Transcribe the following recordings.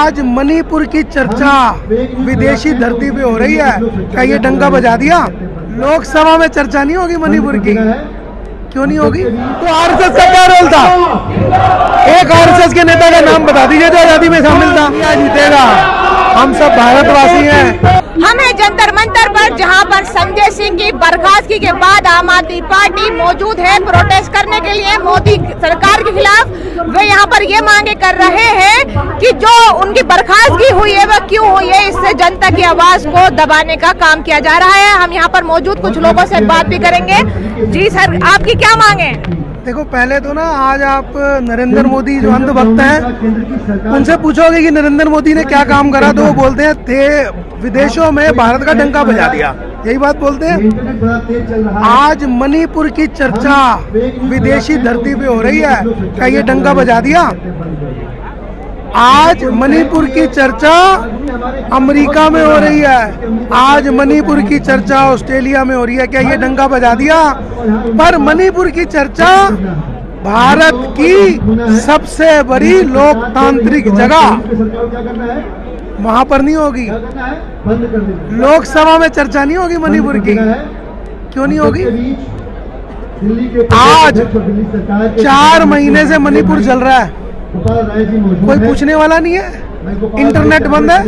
आज मणिपुर की चर्चा विदेशी धरती पे हो रही है। क्या ये डंका बजा दिया? लोकसभा में चर्चा नहीं होगी मणिपुर की? क्यों नहीं होगी? तो आरएसएस का क्या रोल था? एक आरएसएस के नेता का नाम बता दीजिए जो आजादी में शामिल था। क्या जीतेगा? हम सब भारतवासी हैं। हम हैं जंतर मंतर पर, जहां पर संजय सिंह की बर्खास्तगी के बाद आम आदमी पार्टी मौजूद है प्रोटेस्ट करने के लिए मोदी सरकार के खिलाफ। वे यहां पर ये मांगे कर रहे हैं कि जो उनकी बर्खास्तगी हुई है वह क्यों हुई है, इससे जनता की आवाज को दबाने का काम किया जा रहा है। हम यहां पर मौजूद कुछ लोगों से बात भी करेंगे। जी सर, आपकी क्या मांग है? देखो, पहले तो ना आज आप नरेंद्र मोदी जो अंधभक्त हैं उनसे पूछोगे कि नरेंद्र मोदी ने क्या काम करा, तो वो बोलते हैं थे विदेशों में भारत का डंका बजा दिया, यही बात बोलते हैं। आज मणिपुर की चर्चा विदेशी धरती पे हो रही है। क्या ये डंका बजा दिया? आज मणिपुर की चर्चा अमेरिका में हो रही है, आज मणिपुर की चर्चा ऑस्ट्रेलिया में हो रही है। क्या ये डंका बजा दिया? पर मणिपुर की चर्चा भारत की सबसे बड़ी लोकतांत्रिक जगह वहां पर नहीं होगी। लोकसभा में चर्चा नहीं होगी मणिपुर की। क्यों नहीं होगी? आज 4 महीने से मणिपुर चल रहा है, कोई पूछने वाला नहीं है, इंटरनेट बंद है।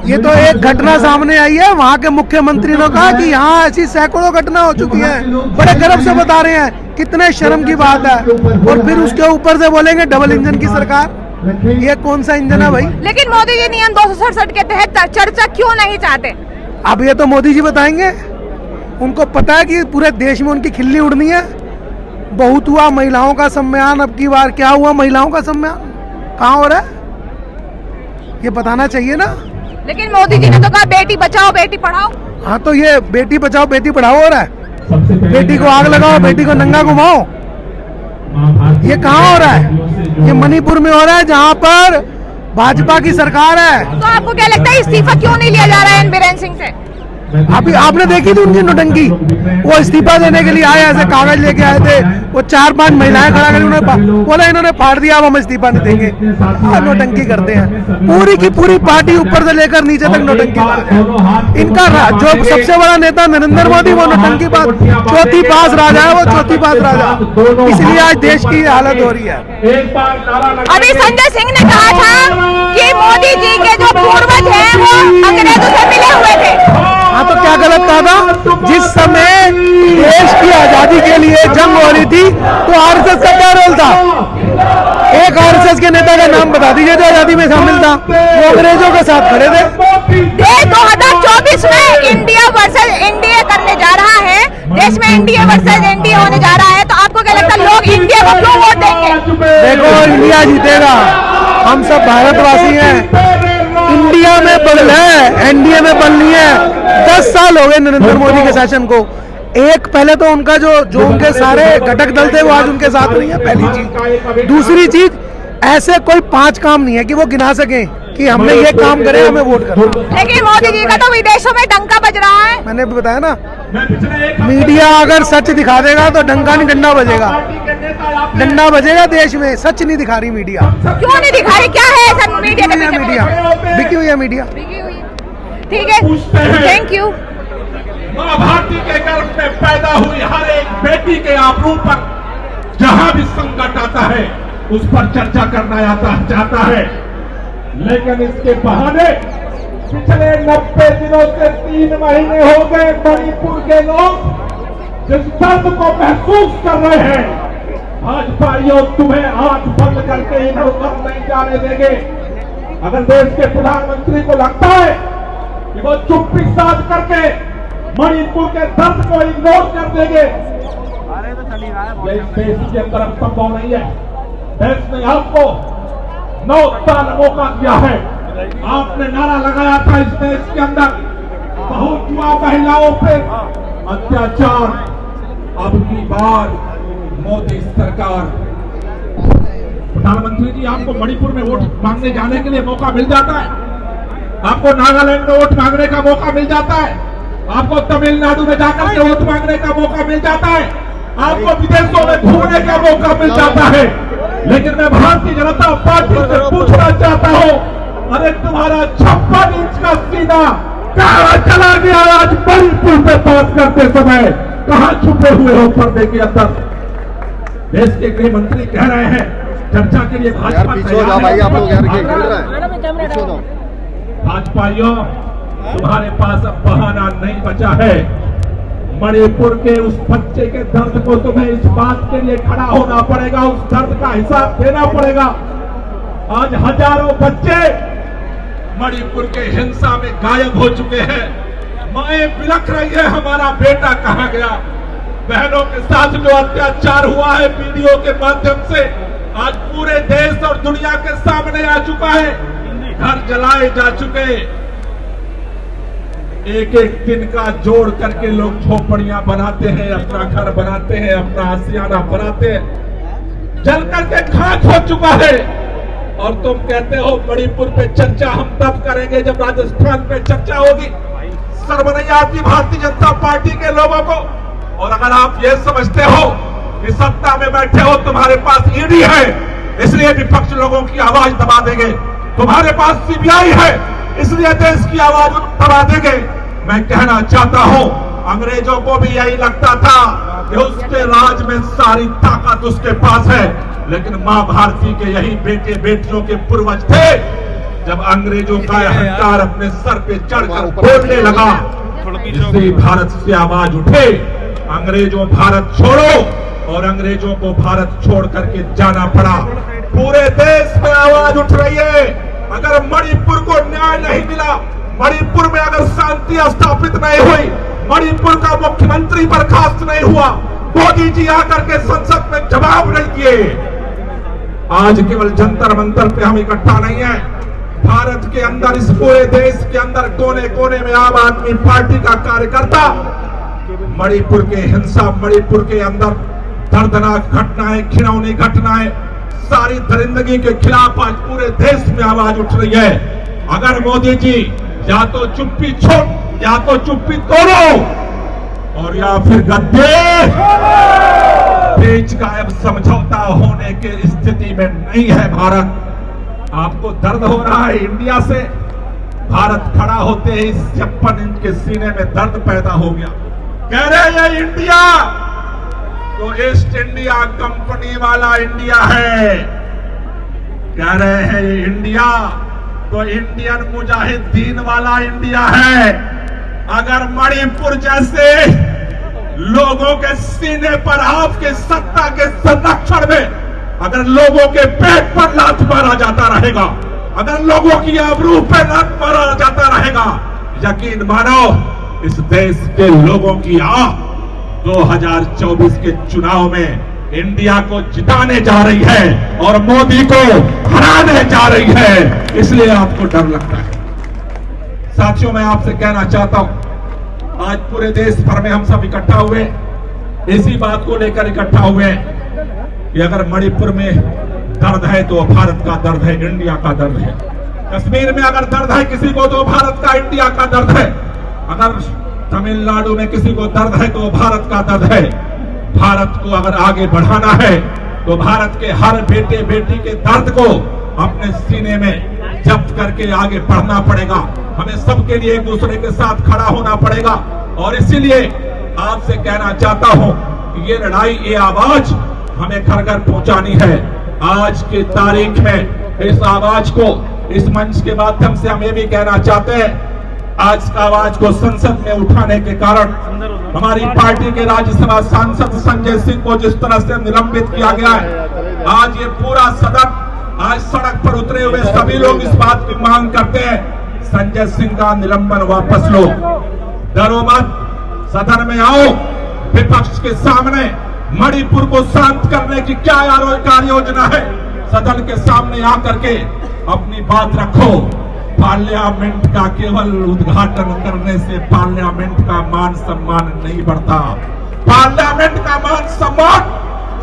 ये तो एक घटना सामने आई है, वहाँ के मुख्यमंत्री ने कहा कि यहाँ ऐसी सैकड़ों घटना हो चुकी है, बड़े गर्व से बता रहे हैं, कितने शर्म की बात है। और फिर उसके ऊपर से बोलेंगे डबल इंजन की सरकार। ये कौन सा इंजन है भाई? लेकिन मोदी जी नियम 267 के तहत चर्चा क्यों नहीं चाहते? अब ये तो मोदी जी बताएंगे। उनको पता है कि पूरे देश में उनकी खिल्ली उड़नी है। बहुत हुआ महिलाओं का सम्मान, अब की बार क्या हुआ महिलाओं का सम्मान? कहाँ हो रहा है? ये बताना चाहिए ना। लेकिन मोदी जी ने तो कहा बेटी बचाओ बेटी पढ़ाओ। हाँ, तो ये बेटी बचाओ बेटी पढ़ाओ हो रहा है। बेटी को आग लगाओ, बेटी को नंगा घुमाओ, ये कहाँ हो रहा है? ये मणिपुर में हो रहा है, जहाँ पर भाजपा की सरकार है। तो आपको क्या लगता है इस्तीफा क्यों नहीं लिया जा रहा है बीरेन सिंह से? अभी आपने देखी थी उनकी नौटंकी। वो इस्तीफा देने के लिए आए, ऐसे कागज लेके आए थे, वो 4-5 महिलाएं खड़ा कर उन्होंने बोला इन्होंने फाड़ दिया, अब हम इस्तीफा नहीं देंगे। नौटंकी करते हैं, पूरी की पूरी पार्टी ऊपर से लेकर नीचे तक नौटंकी करते हैं। इनका जो सबसे बड़ा नेता नरेंद्र मोदी, वो नौटंकी बात चौथी पास राजा है, वो चौथी पास राजा, इसलिए आज देश की हालत हो रही है। अभी संजय सिंह ने कहा था कि मोदी जी के जो पूर्वज हैं वो अंग्रेजों से मिले हुए थे। हाँ, तो क्या गलत कहा था? जिस समय देश की आजादी के लिए जंग हो रही थी तो आरएसएस का क्या रोल था? एक आरएसएस के नेता का नाम बता दीजिए जो आजादी में शामिल था। वो अंग्रेजों के साथ खड़े थे। 2024 में इंडिया वर्सेस एनडीए करने जा रहा है, देश में इंडिया वर्सेस एनडीए होने जा रहा है, तो आपको क्या लगता है लोग इंडिया को क्यों वोट देंगे? देखो, इंडिया जीतेगा, हम सब भारतवासी हैं। इंडिया में बदल है, एनडीए में बल नहीं है। 10 साल हो गए नरेंद्र मोदी के शासन को। एक पहले तो उनका जो उनके सारे घटक दल थे वो आज उनके साथ नहीं है, पहली चीज। दूसरी चीज, ऐसे कोई 5 काम नहीं है कि वो गिना सके कि हमने ये काम करे, हमें वोट करना। लेकिन मोदी जी का तो विदेशों में डंका बज रहा है। मैंने बताया ना, मीडिया अगर सच दिखा देगा तो डंका नहीं डंडा बजेगा। डंडा बजेगा देश में, सच नहीं दिखा रही मीडिया। क्यों नहीं दिखा रही? क्या है ऐसा मीडिया के? मीडिया बिकी हुई है, मीडिया। ठीक है, थैंक यू। माँ भारती के गर्भ में पैदा हुई हर एक बेटी के आबरू पर जहां भी संकट आता है उस पर चर्चा करना चाहता है। लेकिन इसके बहाने पिछले 90 दिनों से 3 महीने हो गए मणिपुर के लोग जिस दर्द को महसूस कर रहे हैं। आज भाइयों, तुम्हें आंख बंद करके इधर उधर नहीं जाने देंगे। अगर देश के प्रधानमंत्री को लगता है कि वो चुप्पी साध करके मणिपुर के दर्द को इग्नोर कर देंगे, ये इस देश के तरफ संभव नहीं है। देश ने आपको 9 साल मौका दिया है। आपने नारा लगाया था इस देश के अंदर बहुत हुआ महिलाओं पे अत्याचार, अब की बार मोदी सरकार। प्रधानमंत्री जी, आपको मणिपुर में वोट मांगने जाने के लिए मौका मिल जाता है, आपको नागालैंड में वोट मांगने का मौका मिल जाता है, आपको तमिलनाडु में जाकर के वोट मांगने का मौका मिल जाता है, आपको विदेशों में घूमने का मौका मिल जाता है। लेकिन मैं भारतीय जनता पार्टी से पूछना चाहता हूं, अरे तुम्हारा 56 इंच का सीना कहां चला गया? आज मणिपुर पे बात करते समय कहां छुपे हुए हो पर्दे के अंदर? देश के गृह मंत्री कह रहे हैं चर्चा के लिए भाजपा भाजपाइयों, तुम्हारे पास अब बहाना नहीं बचा है। मणिपुर के उस बच्चे के दर्द को तुम्हें इस बात के लिए खड़ा होना पड़ेगा, उस दर्द का हिसाब देना पड़ेगा। आज हजारों बच्चे मणिपुर के हिंसा में गायब हो चुके हैं। माएं बिलख रही है, हमारा बेटा कहां गया? बहनों के साथ जो अत्याचार हुआ है वीडियो के माध्यम से आज पूरे देश और दुनिया के सामने आ चुका है। घर जलाए जा चुके, एक एक दिन का जोड़ करके लोग झोपड़ियां बनाते हैं, अपना घर बनाते हैं, अपना आशियाना बनाते हैं, जल करके खाक हो चुका है। और तुम कहते हो मणिपुर पे चर्चा हम तब करेंगे जब राजस्थान पे चर्चा होगी। शर्म नहीं आती भारतीय जनता पार्टी के लोगों को? और अगर आप ये समझते हो कि सत्ता में बैठे हो, तुम्हारे पास ईडी है इसलिए विपक्ष लोगों की आवाज दबा देंगे, तुम्हारे पास सीबीआई है इसलिए देश की आवाज दबा देंगे। मैं कहना चाहता हूं, अंग्रेजों को भी यही लगता था कि उसके राज में सारी ताकत उसके पास है, लेकिन मां भारती के यही बेटे बेटियों के पूर्वज थे। जब अंग्रेजों का अहंकार अपने सर पे चढ़कर बोलने लगा, इससे भारत से आवाज उठे, अंग्रेजों भारत छोड़ो, और अंग्रेजों को भारत छोड़ करके जाना पड़ा। पूरे देश में आवाज उठ रही है। अगर मणिपुर को न्याय नहीं मिला, मणिपुर में अगर शांति स्थापित नहीं हुई, मणिपुर का मुख्यमंत्री बर्खास्त नहीं हुआ, मोदी जी आकर के संसद में जवाब नहीं दिए। आज केवल जंतर मंतर पे हम इकट्ठा नहीं है, भारत के अंदर, इस पूरे देश के अंदर कोने कोने में आम आदमी पार्टी का कार्यकर्ता मणिपुर के हिंसा, मणिपुर के अंदर दर्दनाक घटनाएं, घिनौनी घटनाएं, सारी दरिंदगी के खिलाफ आज पूरे देश में आवाज उठ रही है। अगर मोदी जी या तो चुप्पी छोड़, या तो चुप्पी तोड़ो, और या फिर गद्दे बीच गायब समझौता होने की स्थिति में नहीं है भारत। आपको दर्द हो रहा है इंडिया से? भारत खड़ा होते ही 56 इंच के सीने में दर्द पैदा हो गया। कह रहे हैं ये इंडिया तो ईस्ट इंडिया कंपनी वाला इंडिया है, कह रहे हैं ये इंडिया तो इंडियन मुजाहिदीन वाला इंडिया है। अगर मणिपुर जैसे लोगों के सीने पर आपके सत्ता के संरक्षण में अगर लोगों के पेट पर लात मारा जाता रहेगा, अगर लोगों की आबरू पर लात मारा जाता रहेगा, यकीन मानो इस देश के लोगों की आह 2024 के चुनाव में इंडिया को जिताने जा रही है और मोदी को हराने जा रही है। इसलिए आपको डर लगता है। साथियों, मैं आपसे कहना चाहता हूं, आज पूरे देश भर में हम सब इकट्ठा हुए, इसी बात को लेकर इकट्ठा हुए कि अगर मणिपुर में दर्द है तो भारत का दर्द है, इंडिया का दर्द है। कश्मीर में अगर दर्द है किसी को तो भारत का, इंडिया का दर्द है। अगर तमिलनाडु में किसी को दर्द है तो भारत का दर्द है। भारत को अगर आगे बढ़ाना है तो भारत के हर बेटे बेटी के दर्द को अपने सीने में जब्त करके आगे बढ़ना पड़ेगा। हमें सबके लिए एक दूसरे के साथ खड़ा होना पड़ेगा। और इसीलिए आपसे कहना चाहता हूं कि ये लड़ाई, ये आवाज हमें घर घर पहुंचानी है। आज की तारीख है, इस आवाज को इस मंच के माध्यम से हम ये भी कहना चाहते हैं, आज का आवाज को संसद में उठाने के कारण हमारी पार्टी के राज्यसभा सांसद संजय सिंह को जिस तरह से निलंबित किया गया है, आज ये पूरा सदन, आज सड़क पर उतरे हुए सभी लोग इस बात की मांग करते हैं, संजय सिंह का निलंबन वापस लो। डरो मत, सदन में आओ, विपक्ष के सामने मणिपुर को शांत करने की क्या कार्य योजना है, सदन के सामने आकर के अपनी बात रखो। पार्लियामेंट का केवल उद्घाटन करने से पार्लियामेंट का मान सम्मान नहीं बढ़ता। पार्लियामेंट का मान सम्मान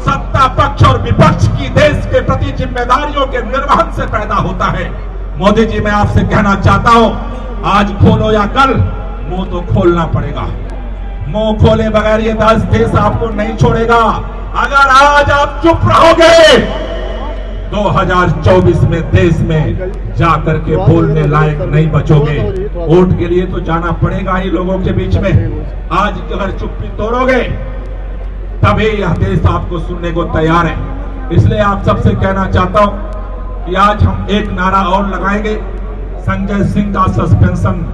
सत्ता पक्ष और विपक्ष की देश के प्रति जिम्मेदारियों के निर्वहन से पैदा होता है। मोदी जी, मैं आपसे कहना चाहता हूं, आज खोलो या कल मुंह तो खोलना पड़ेगा। मुंह खोले बगैर ये देश आपको नहीं छोड़ेगा। अगर आज आप चुप रहोगे 2024 में देश में जाकर के बोलने लायक नहीं बचोगे। वोट के लिए तो जाना पड़ेगा ही लोगों के बीच में। आज अगर चुप्पी तोड़ोगे तभी यह देश आपको सुनने को तैयार है। इसलिए आप सबसे कहना चाहता हूं कि आज हम एक नारा और लगाएंगे, संजय सिंह का सस्पेंशन